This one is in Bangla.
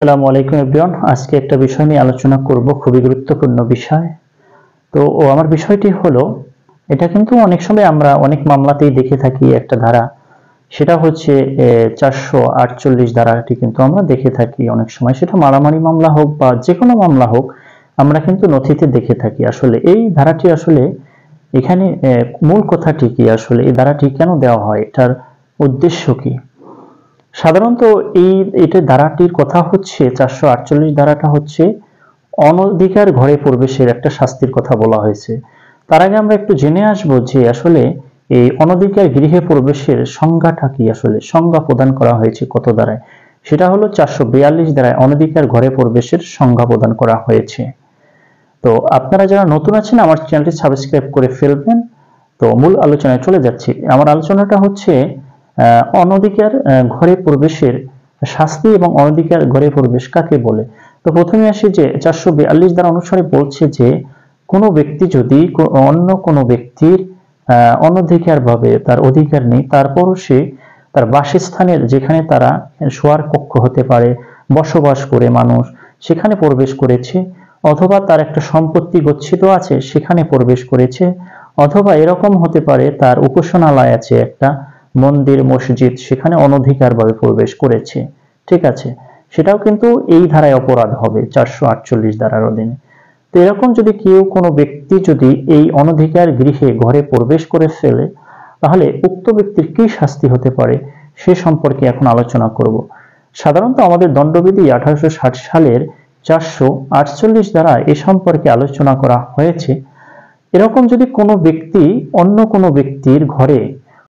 আসসালামু আলাইকুম এভরিওয়ান। আজকে একটা বিষয় নিয়ে আলোচনা করব, খুবই গুরুত্বপূর্ণ বিষয়। তো আমার বিষয়টি হলো, এটা কিন্তু অনেক সময় আমরা অনেক মামলাতেই দেখে থাকি একটা ধারা, সেটা হচ্ছে 448 ধারাটি কিন্তু আমরা দেখে থাকি অনেক সময়, সেটা মারামারি মামলা হোক বা যে কোনো মামলা হোক, আমরা কিন্তু নথিতে দেখে থাকি। আসলে এই ধারাটি আসলে এখানে মূল কথাটি কি, আসলে এই ধারাটি কেন দেওয়া হয়, এটার উদ্দেশ্য কি? সাধারণত এটা ধারাটির কথা হচ্ছে 448 ধারাটা হচ্ছে অনধিকার ঘরে প্রবেশের একটা শাস্তির কথা বলা হয়েছে। তার আগে আমরা একটু জেনে আসবো যে আসলে এই অনধিকার গৃহে প্রবেশের সংজ্ঞাটা কি, আসলে সংজ্ঞা প্রদান করা হয়েছে কত ধারায়। সেটা হলো 442 ধারায় অনধিকার ঘরে প্রবেশের সংজ্ঞা প্রদান করা হয়েছে। তো আপনারা যারা নতুন আছেন আমার চ্যানেলটি সাবস্ক্রাইব করে ফেলবেন। তো মূল আলোচনায় চলে যাচ্ছি। আমার আলোচনাটা হচ্ছে অনধিকার ঘরে প্রবেশের শাস্তি এবং অনধিকার ঘরে প্রবেশ কাকে বলে। তো প্রথমে আসি যে 442 ধারা অনুসারে বলছে যে কোনো ব্যক্তি যদি অন্য কোনো ব্যক্তির অনধিকার ভাবে, তার অধিকার নেই, তারপরও সে তার বাসস্থানের, যেখানে তারা শোয়ার কক্ষ হতে পারে, বসবাস করে মানুষ, সেখানে প্রবেশ করেছে, অথবা তার একটা সম্পত্তি গচ্ছিত আছে সেখানে প্রবেশ করেছে, অথবা এরকম হতে পারে তার উপাসনালয় আছে একটা মন্দির মসজিদ, সেখানে অনধিকারভাবে প্রবেশ করেছে, ঠিক আছে, সেটাও কিন্তু এই ধারায় অপরাধ হবে 448 ধারার অধীনে। তো এরকম যদি কেউ কোনো ব্যক্তি যদি এই অনধিকার গৃহে ঘরে প্রবেশ করে ফেলে, তাহলে উক্ত ব্যক্তির কি শাস্তি হতে পারে সে সম্পর্কে এখন আলোচনা করব। সাধারণত আমাদের দণ্ডবিধি 1860 সালের 448 ধারা এ সম্পর্কে আলোচনা করা হয়েছে। এরকম যদি কোনো ব্যক্তি অন্য কোনো ব্যক্তির ঘরে